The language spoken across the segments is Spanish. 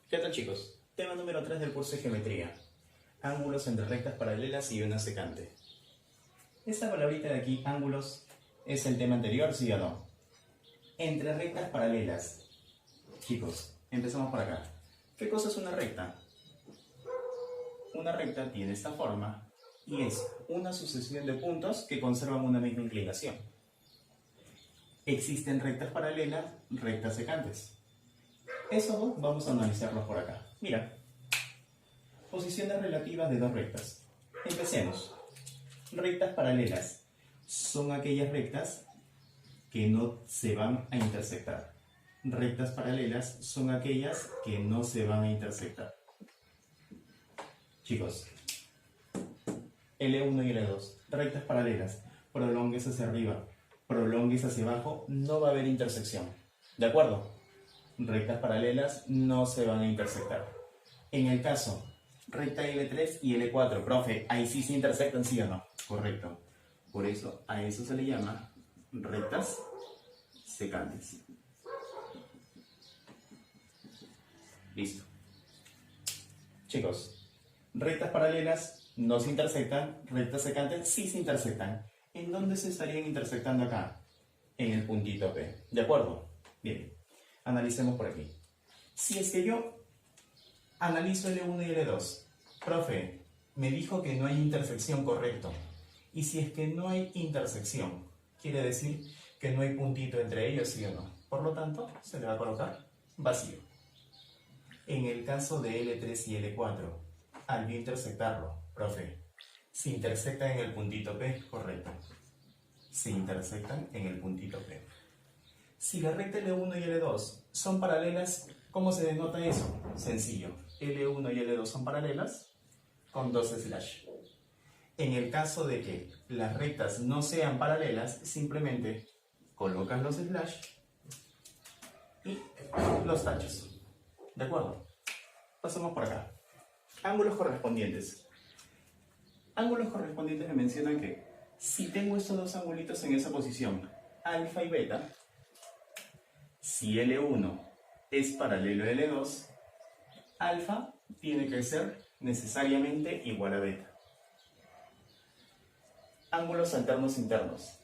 ¿Qué tal, chicos? Tema número 3 del curso de geometría. Ángulos entre rectas paralelas y una secante. Esta palabrita de aquí, ángulos, ¿es el tema anterior, sí o no? Entre rectas paralelas. Chicos, empezamos por acá. ¿Qué cosa es una recta? Una recta tiene esta forma y es una sucesión de puntos que conservan una misma inclinación. Existen rectas paralelas, rectas secantes. Esos dos vamos a analizarlos por acá. Mira, posiciones relativas de dos rectas. Empecemos. Rectas paralelas son aquellas rectas que no se van a intersectar. Rectas paralelas son aquellas que no se van a intersectar. Chicos, L1 y L2, rectas paralelas, prolongues hacia arriba, prolongues hacia abajo, no va a haber intersección. ¿De acuerdo? Rectas paralelas no se van a intersectar. En el caso, recta L3 y L4, profe, ahí sí se intersectan, ¿sí o no? Correcto. Por eso a eso se le llama rectas secantes. Listo. Chicos, rectas paralelas no se intersectan, rectas secantes sí se intersectan. ¿En dónde se estarían intersectando acá? En el puntito P. ¿De acuerdo? Bien. Analicemos por aquí. Si es que yo analizo L1 y L2, profe, me dijo que no hay intersección, correcto. Y si es que no hay intersección, quiere decir que no hay puntito entre ellos, ¿sí o no? Por lo tanto, se le va a colocar vacío. En el caso de L3 y L4, al yo intersectarlo, profe, se intersectan en el puntito P, correcto. Se intersectan en el puntito P. Si la recta L1 y L2 son paralelas, ¿cómo se denota eso? Sencillo. L1 y L2 son paralelas con dos slash. En el caso de que las rectas no sean paralelas, simplemente colocas los slash y los tachas. ¿De acuerdo? Pasamos por acá. Ángulos correspondientes. Ángulos correspondientes me mencionan que si tengo estos dos angulitos en esa posición, alfa y beta, si L1 es paralelo a L2, alfa tiene que ser necesariamente igual a beta. Ángulos alternos internos.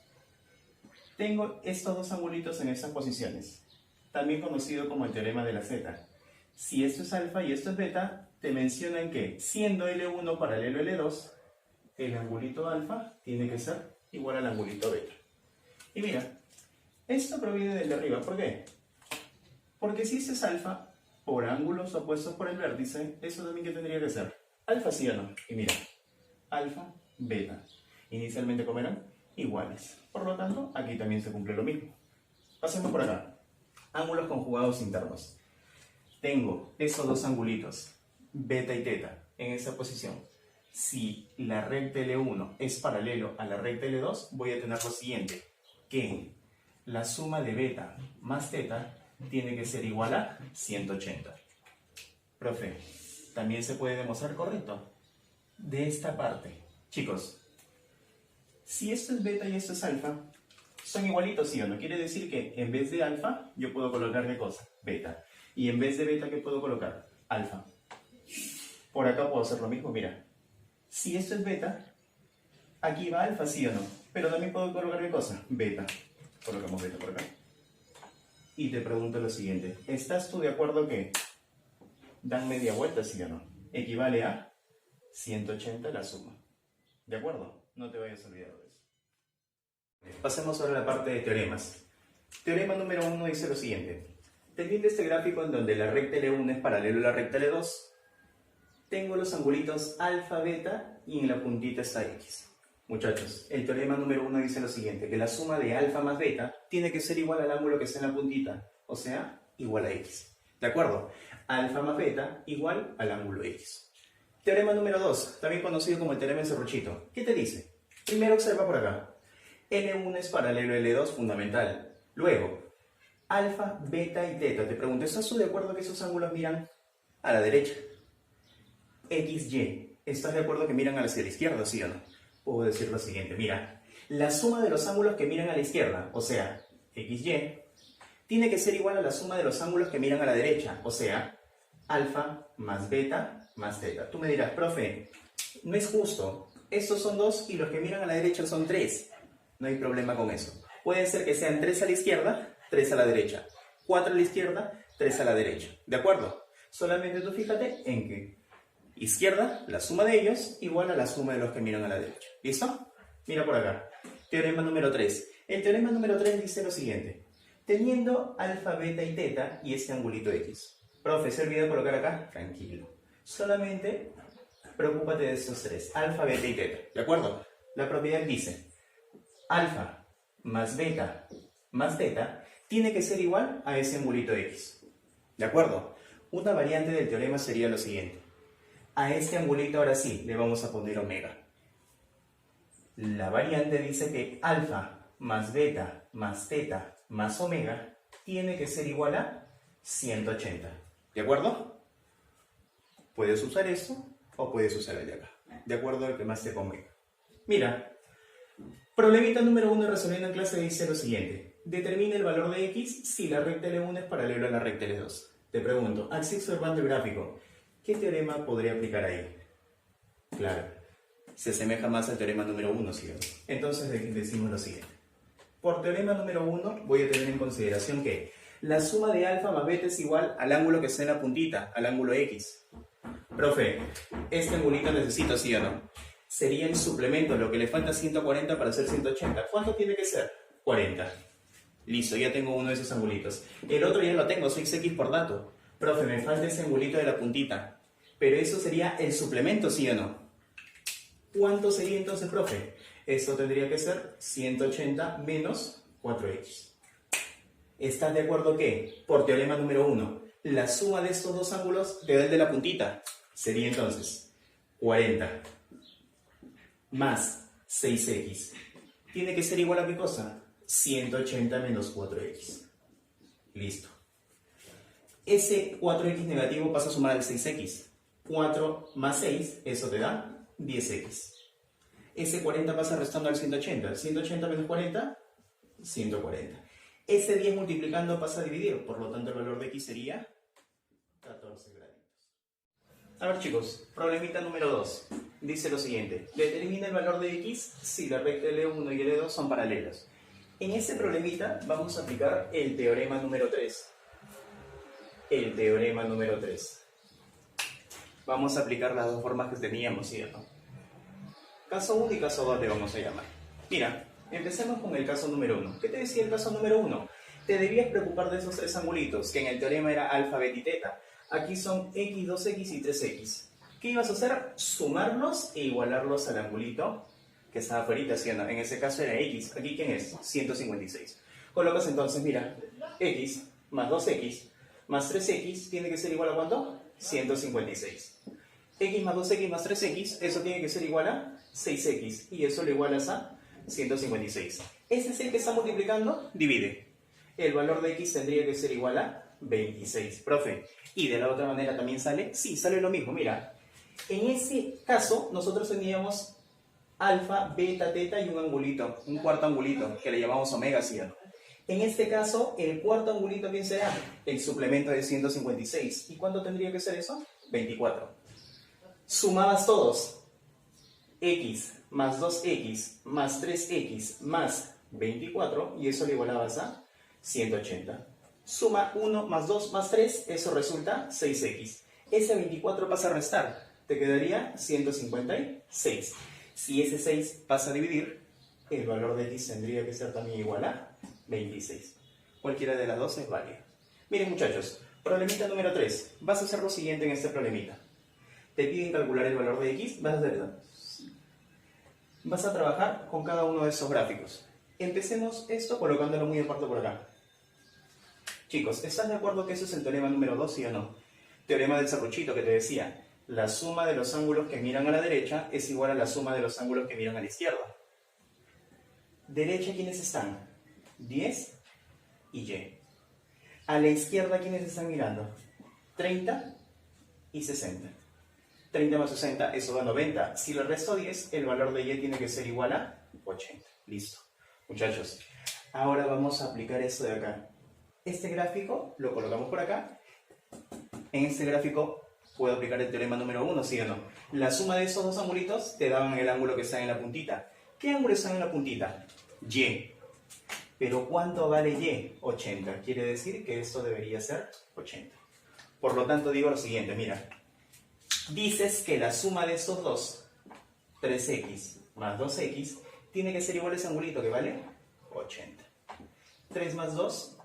Tengo estos dos angulitos en estas posiciones, también conocido como el teorema de la Z. Si esto es alfa y esto es beta, te mencionan que siendo L1 paralelo a L2, el angulito alfa tiene que ser igual al angulito beta. Y mira, esto proviene del de arriba. ¿Por qué? Porque si este es alfa, por ángulos opuestos por el vértice, eso también que tendría que ser alfa, ¿sí o no? Y mira, alfa, beta. Inicialmente como eran iguales. Por lo tanto, aquí también se cumple lo mismo. Pasemos por acá. Ángulos conjugados internos. Tengo esos dos angulitos, beta y teta, en esa posición. Si la recta L1 es paralelo a la recta L2, voy a tener lo siguiente, que la suma de beta más teta tiene que ser igual a 180. Profe, también se puede demostrar correcto. De esta parte, chicos, si esto es beta y esto es alfa, son igualitos, ¿sí o no? Quiere decir que en vez de alfa, yo puedo colocar ¿qué cosa? Beta. Y en vez de beta, ¿qué puedo colocar? Alfa. Por acá puedo hacer lo mismo, mira. Si esto es beta, aquí va alfa, ¿sí o no? Pero también puedo colocar ¿qué cosa? Beta. Colocamos beta por acá. Y te pregunto lo siguiente. ¿Estás tú de acuerdo que dan media vuelta, sí o no? Equivale a 180 la suma. ¿De acuerdo? No te vayas a olvidar de eso. Pasemos ahora a la parte de teoremas. Teorema número 1 dice lo siguiente. Teniendo este gráfico en donde la recta L1 es paralelo a la recta L2, tengo los angulitos alfa, beta y en la puntita está X. Muchachos, el teorema número 1 dice lo siguiente, que la suma de alfa más beta tiene que ser igual al ángulo que está en la puntita, o sea, igual a X. ¿De acuerdo? Alfa más beta igual al ángulo X. Teorema número 2, también conocido como el teorema de Serruchito. ¿Qué te dice? Primero observa por acá. L1 es paralelo a L2, fundamental. Luego, alfa, beta y teta. Te pregunto, ¿estás tú de acuerdo que esos ángulos miran a la derecha? X, Y. ¿Estás de acuerdo que miran hacia la izquierda, sí o no? Puedo decir lo siguiente, mira. La suma de los ángulos que miran a la izquierda, o sea, X, Y, tiene que ser igual a la suma de los ángulos que miran a la derecha, o sea, alfa más beta más teta. Tú me dirás, profe, no es justo. Estos son 2 y los que miran a la derecha son 3. No hay problema con eso. Puede ser que sean 3 a la izquierda, 3 a la derecha. 4 a la izquierda, 3 a la derecha. ¿De acuerdo? Solamente tú fíjate en que izquierda, la suma de ellos, igual a la suma de los que miran a la derecha. ¿Listo? Mira por acá. Teorema número 3. El teorema número 3 dice lo siguiente. Teniendo alfa, beta y teta y este angulito X. Profe, ¿se olvidó colocar acá? Tranquilo. Solamente preocúpate de estos 3. Alfa, beta y teta. ¿De acuerdo? La propiedad dice alfa más beta más teta tiene que ser igual a ese angulito X. ¿De acuerdo? Una variante del teorema sería lo siguiente. A este angulito ahora sí le vamos a poner omega. La variante dice que alfa más beta más teta más omega tiene que ser igual a 180. ¿De acuerdo? Puedes usar esto o puedes usar el de acá. De acuerdo al que más te convenga. Mira, problemita número 1 resolviendo en clase dice lo siguiente. Determina el valor de x si la recta L1 es paralela a la recta L2. Te pregunto, axis observando el gráfico, ¿qué teorema podría aplicar ahí? Claro, se asemeja más al teorema número 1, ¿cierto? Entonces decimos lo siguiente. Por teorema número 1 voy a tener en consideración que la suma de alfa más beta es igual al ángulo que está en la puntita, al ángulo X. Profe, este angulito necesito, ¿sí o no? Sería el suplemento, lo que le falta 140 para hacer 180. ¿Cuánto tiene que ser? 40. Listo, ya tengo uno de esos angulitos. El otro ya lo tengo, soy X por dato. Profe, me falta ese angulito de la puntita. Pero eso sería el suplemento, ¿sí o no? ¿Cuánto sería entonces, profe? Esto tendría que ser 180 menos 4x. ¿Estás de acuerdo que, por teorema número 1, la suma de estos dos ángulos te da el de la puntita? Sería entonces 40 más 6x. ¿Tiene que ser igual a qué cosa? 180 menos 4x. Listo. Ese 4x negativo pasa a sumar al 6x. 4 más 6, eso te da 10x. Ese 40 pasa restando al 180. 180 menos 40, 140. Ese 10 multiplicando pasa a dividir, por lo tanto el valor de x sería 14 graditos. A ver chicos, problemita número 2. Dice lo siguiente. Determina el valor de x si la recta L1 y L2 son paralelas. En este problemita vamos a aplicar el teorema número 3. El teorema número 3. Vamos a aplicar las dos formas que teníamos, ¿cierto? Caso 1 y caso 2 le vamos a llamar. Mira, empecemos con el caso número 1. ¿Qué te decía el caso número 1? Te debías preocupar de esos tres angulitos, que en el teorema era alfa, beta y teta. Aquí son x, 2x y 3x. ¿Qué ibas a hacer? Sumarlos e igualarlos al angulito que estaba afuera, ¿sí o no? En ese caso era x. ¿Aquí quién es? 156. Colocas entonces, mira, x más 2x más 3x tiene que ser igual a ¿cuánto? 156. X más 2x más 3x, eso tiene que ser igual a 6x. Y eso lo igualas a 156. Este es el que está multiplicando, divide. El valor de x tendría que ser igual a 26. Profe, ¿y de la otra manera también sale? Sí, sale lo mismo. Mira, en ese caso nosotros teníamos alfa, beta, teta y un angulito, un cuarto angulito, que le llamamos omega, ¿sí o no? En este caso, el cuarto angulito, ¿quién será? El suplemento de 156. ¿Y cuánto tendría que ser eso? 24. Sumabas todos. X más 2x más 3x más 24, y eso le igualabas a 180. Suma 1 más 2 más 3, eso resulta 6x. Ese 24 pasa a restar, te quedaría 156. Si ese 6 pasa a dividir, el valor de x tendría que ser también igual a 26. Cualquiera de las dos es válida. Miren muchachos, problemita número 3. Vas a hacer lo siguiente en este problemita. Te piden calcular el valor de x, vas a trabajar con cada uno de esos gráficos. Empecemos esto colocándolo muy aparte por acá. Chicos, ¿estás de acuerdo que eso es el teorema número 2, sí o no? Teorema del serruchito que te decía, la suma de los ángulos que miran a la derecha es igual a la suma de los ángulos que miran a la izquierda. Derecha, ¿quiénes están? 10 y y. A la izquierda, ¿quiénes están mirando? 30 y 60. 30 más 60, eso da 90. Si le resto 10, el valor de y tiene que ser igual a 80. Listo. Muchachos, ahora vamos a aplicar esto de acá. Este gráfico lo colocamos por acá En este gráfico puedo aplicar el teorema número 1, ¿sí o no? La suma de esos dos angulitos te daban el ángulo que está en la puntita. ¿Qué ángulo está en la puntita? Y. ¿Pero cuánto vale Y? 80. Quiere decir que esto debería ser 80. Por lo tanto, digo lo siguiente, mira. Dices que la suma de estos dos, 3x más 2x, tiene que ser igual a ese angulito que vale 80. 3 más 2,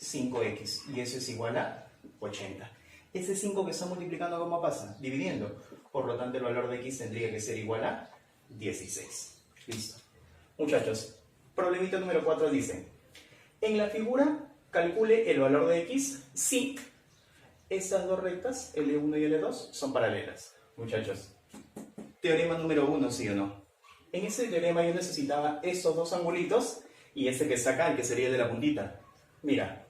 5x. Y eso es igual a 80. Ese 5 que está multiplicando, ¿cómo pasa? Dividiendo. Por lo tanto, el valor de x tendría que ser igual a 16. Listo. Muchachos, problemita número 4 dice: en la figura, calcule el valor de x si estas dos rectas, L1 y L2, son paralelas. Muchachos, teorema número 1, ¿sí o no? En ese teorema yo necesitaba estos dos angulitos y este que está acá, el que sería el de la puntita. Mira,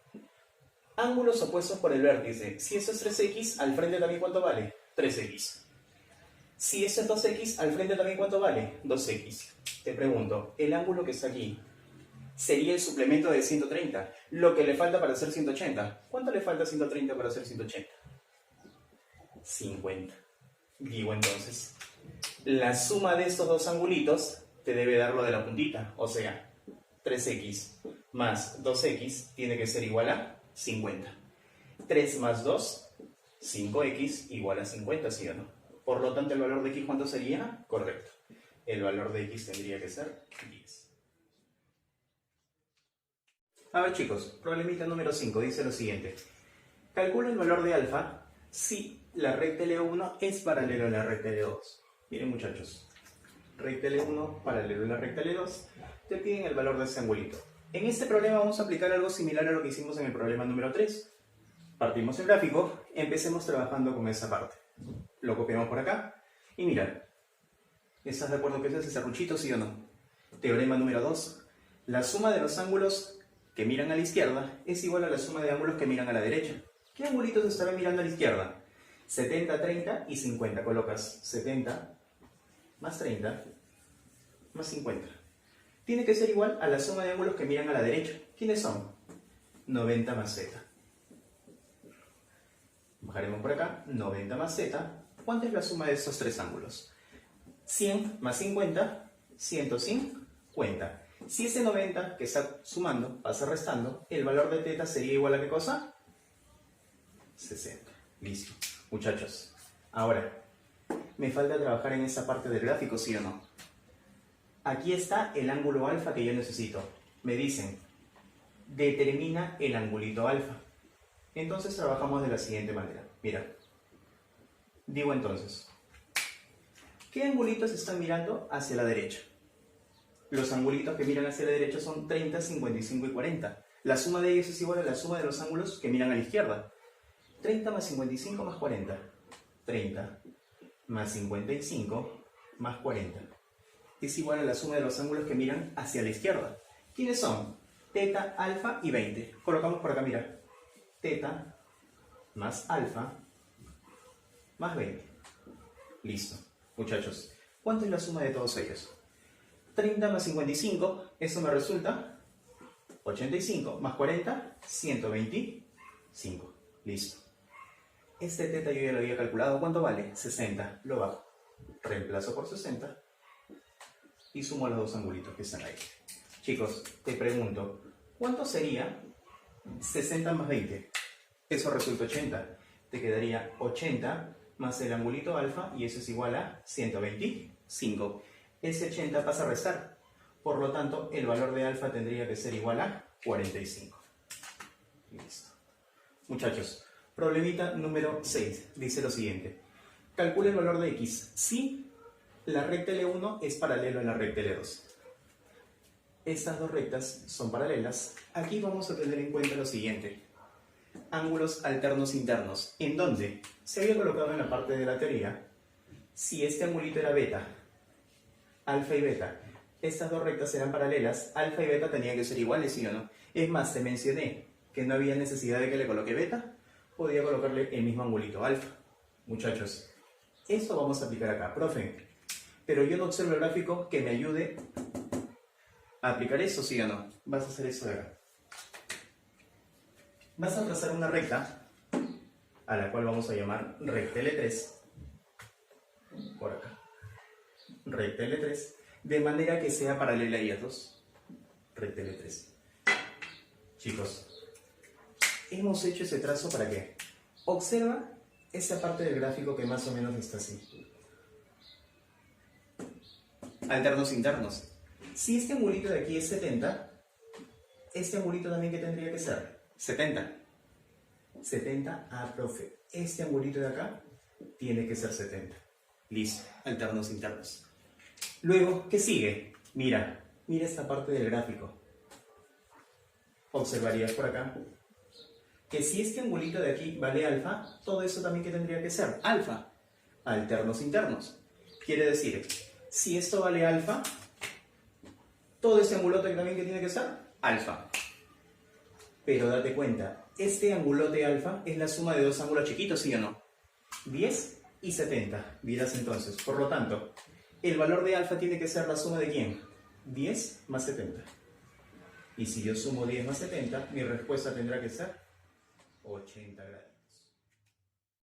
ángulos opuestos por el vértice. Si esto es 3x, al frente también, ¿cuánto vale? 3x. Si esto es 2x, al frente también, ¿cuánto vale? 2x. Te pregunto, el ángulo que está aquí sería el suplemento de 130, lo que le falta para hacer 180. ¿Cuánto le falta a 130 para hacer 180? 50. Digo entonces, la suma de estos dos angulitos te debe dar lo de la puntita, o sea, 3x más 2x tiene que ser igual a 50. 3 más 2, 5x igual a 50, ¿sí o no? Por lo tanto, ¿el valor de x cuánto sería? Correcto. El valor de x tendría que ser 10. A ver, chicos, problemita número 5 dice lo siguiente. Calcula el valor de alfa si la recta L1 es paralela a la recta L2. Miren, muchachos, recta L1 paralela a la recta L2, te piden el valor de ese angulito. En este problema vamos a aplicar algo similar a lo que hicimos en el problema número 3. Partimos el gráfico, empecemos trabajando con esa parte. Lo copiamos por acá y mira, ¿estás de acuerdo que ese es el serruchito, sí o no? Teorema número 2. La suma de los ángulos que miran a la izquierda es igual a la suma de ángulos que miran a la derecha. ¿Qué angulitos estarán mirando a la izquierda? 70, 30 y 50. Colocas 70 más 30 más 50. Tiene que ser igual a la suma de ángulos que miran a la derecha. ¿Quiénes son? 90 más z. Bajaremos por acá. 90 más z. ¿Cuánta es la suma de estos tres ángulos? 100 más 50, 150. Si ese 90 que está sumando pasa restando, el valor de θ sería igual a ¿qué cosa? 60. Listo. Muchachos, ahora, me falta trabajar en esa parte del gráfico, ¿sí o no? Aquí está el ángulo alfa que yo necesito. Me dicen, determina el angulito alfa. Entonces trabajamos de la siguiente manera. Mira, digo entonces, ¿qué angulitos están mirando hacia la derecha? Los angulitos que miran hacia la derecha son 30, 55 y 40. La suma de ellos es igual a la suma de los ángulos que miran a la izquierda. 30 más 55 más 40. 30 más 55 más 40. Es igual a la suma de los ángulos que miran hacia la izquierda. ¿Quiénes son? Teta, alfa y 20. Colocamos por acá, mira. Teta más alfa más 20. Listo. Muchachos, ¿cuánto es la suma de todos ellos? 30 más 55, eso me resulta 85, más 40, 125. Listo. Este teta yo ya lo había calculado. ¿Cuánto vale? 60. Lo bajo. Reemplazo por 60 y sumo los dos angulitos que están ahí. Chicos, te pregunto, ¿cuánto sería 60 más 20? Eso resulta 80. Te quedaría 80 más el angulito alfa y eso es igual a 125. Ese 80 pasa a restar. Por lo tanto, el valor de alfa tendría que ser igual a 45. Listo. Muchachos, problemita número 6. Dice lo siguiente. Calcula el valor de x si la recta L1 es paralela a la recta L2. Estas dos rectas son paralelas. Aquí vamos a tener en cuenta lo siguiente. Ángulos alternos internos. ¿En dónde? Se había colocado en la parte de la teoría. Si este angulito era beta, alfa y beta, estas dos rectas eran paralelas, alfa y beta tenían que ser iguales, ¿sí o no? Es más, te mencioné que no había necesidad de que le coloque beta, podía colocarle el mismo angulito alfa. Muchachos, esto vamos a aplicar acá. Profe, pero yo no observo el gráfico que me ayude a aplicar eso, ¿sí o no? Vas a hacer eso de acá. Vas a trazar una recta a la cual vamos a llamar recta L3, por acá, recta L3, de manera que sea paralela a ellas dos, recta L3. Chicos, hemos hecho ese trazo ¿para qué? Observa esa parte del gráfico que más o menos está así. Alternos internos. Si este angulito de aquí es 70, este angulito también ¿qué tendría que ser? 70. 70, profe. Este angulito de acá tiene que ser 70. Listo, alternos internos. Luego, ¿qué sigue? Mira esta parte del gráfico. Observarías por acá que si este angulito de aquí vale alfa, todo eso también ¿qué tendría que ser? Alfa. Alternos internos. Quiere decir, si esto vale alfa, todo este angulote también ¿qué tiene que ser? Alfa. Pero date cuenta, este angulote alfa es la suma de dos ángulos chiquitos, ¿sí o no? 10 y 70. Dirás entonces, por lo tanto, el valor de alfa tiene que ser la suma de ¿quién? 10 más 70. Y si yo sumo 10 más 70, mi respuesta tendrá que ser 80 grados.